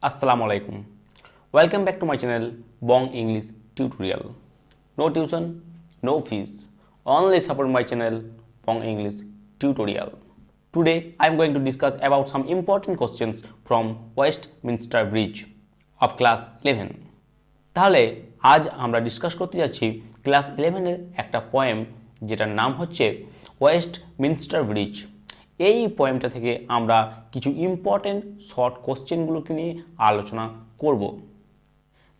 Assalamu alaikum. Welcome back to my channel Bong English Tutorial. No tuition, no fees. Only support my channel Bong English Tutorial. Today I am going to discuss about some important questions from Westminster Bridge of class 11. তাহলে আজ আমরা discuss করতে যাচ্ছি class 11 এর একটা poem যেটার নাম হচ্ছে ওয়েস্টমিনস্টার ব্রিজ। এই পোয়েমটা থেকে আমরা কিছু ইম্পর্টেন্ট শর্ট কোশ্চেনগুলোকে নিয়ে আলোচনা করব।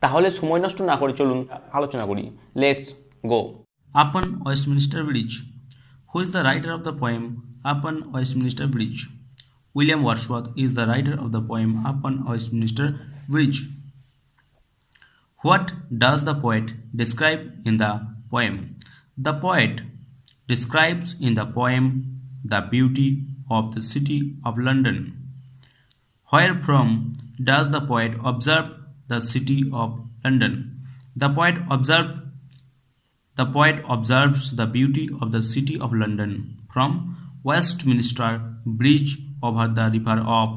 তাহলে সময় নষ্ট না করে চলুন আলোচনা করি। Let's go. Upon West Minster Bridge. Who is the writer of the poem Upon Westminster Bridge? William Wordsworth is the writer of the poem Upon Westminster Bridge. What does the poet describe in the poem? The poet describes in the poem the beauty of the city of London. Where from does the poet observe the city of London? The poet observes the beauty of the city of London from Westminster Bridge over the river of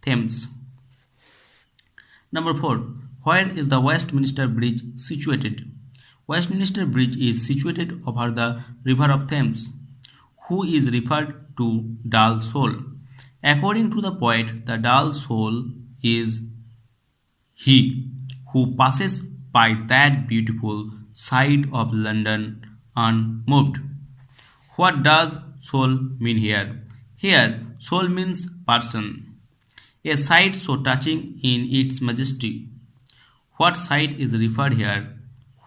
Thames. Number 4. Where is the Westminster Bridge situated? Westminster Bridge is situated over the river of Thames. Who is referred to dull soul? According to the poet, the dull soul is he who passes by that beautiful side of London unmoved. What does soul mean here? Here, soul means person, a sight so touching in its majesty. What sight is referred here?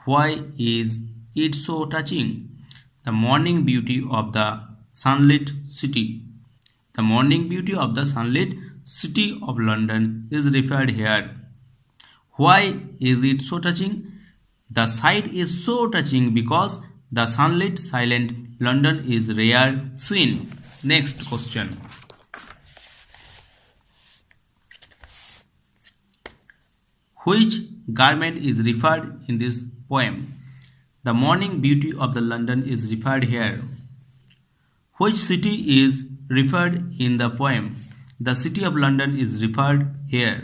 Why is it so touching? The morning beauty of the sunlit city. The morning beauty of the sunlit city of London is referred here. Why is it so touching? The sight is so touching because the sunlit silent London is rare scene. Next question. Which garment is referred in this poem? The morning beauty of the London is referred here. Which city is referred in the poem? The city of London is referred here.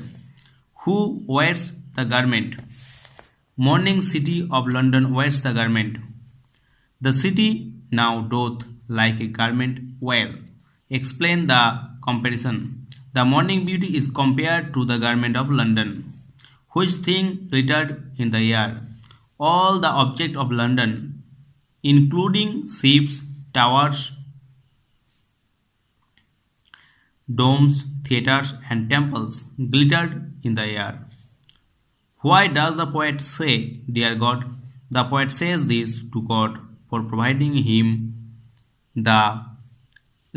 Who wears the garment? Morning city of London wears the garment. The city now doth like a garment wear. Explain the comparison. The morning beauty is compared to the garment of London. Which thing glittered in the air? All the objects of London, including ships, towers, domes, theatres and temples, glittered in the air. Why does the poet say, "Dear God"? The poet says this to God for providing him the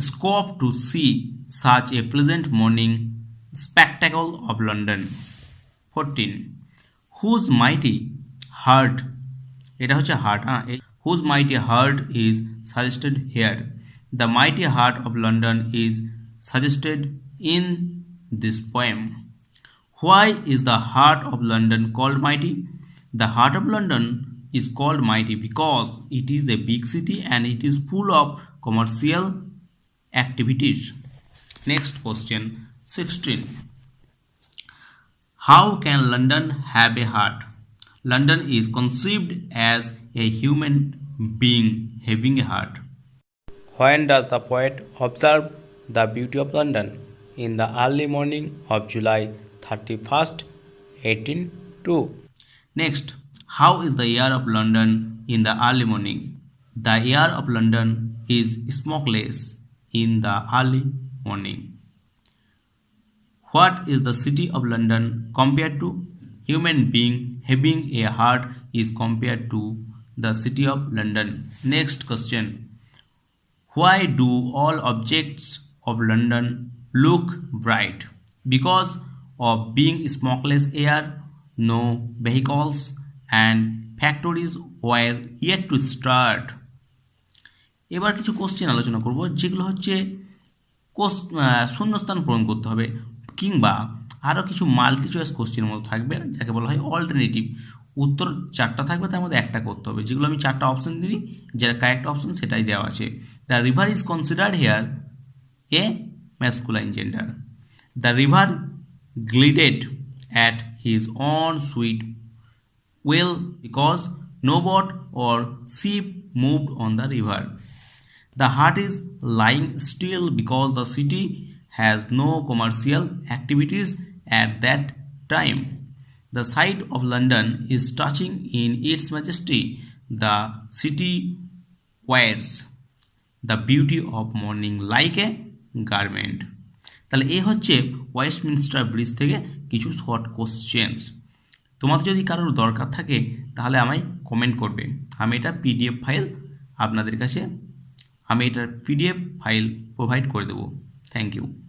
scope to see such a pleasant morning spectacle of London. 14. Whose mighty heart, এটা হচ্ছে heart, whose mighty heart is suggested here? The mighty heart of London is suggested in this poem. Why is the heart of London called mighty? The heart of London is called mighty because it is a big city and it is full of commercial activities. Next question, 16. How can London have a heart? London is conceived as a human being having a heart. When does the poet observe the beauty of London? In the early morning of July 31st, 1802. Next, how is the air of London in the early morning? The air of London is smokeless in the early morning. What is the city of London compared to? Human being having a heart is compared to the city of London. Next question. Why do all objects of London look bright? Because of being smokeless air, no vehicles and factories were yet to start. এবার কিছু question আলোচনা করব যেগুলো হচ্ছে শূন্যস্থান পূরণ করতে হবে কিংবা আরও কিছু মাল্টি চয়েস কোশ্চেনের মতো থাকবে যাকে বলা হয় অল্টারনেটিভ। উত্তর 4টা থাকবে, তার মধ্যে একটা করতে হবে। যেগুলো আমি 4টা অপশন দিই, যেটা কারেক্ট অপশন সেটাই দেওয়া আছে। The river is considered here a masculine gender. The river glided at his own sweet will because no boat or ship moved on the river. The heart is lying still because the city has no commercial activities at that time. The sight of London is touching in its majesty. The city wears the beauty of morning like a garment. তাহলে এই হচ্ছে Westminster bridge থেকে কিছু short questions. তোমাদের যদি কারোর দরকার থাকে তাহলে আমায় কমেন্ট করবে, আমি এটার পিডিএফ ফাইল প্রোভাইড করে দেবো। Thank you.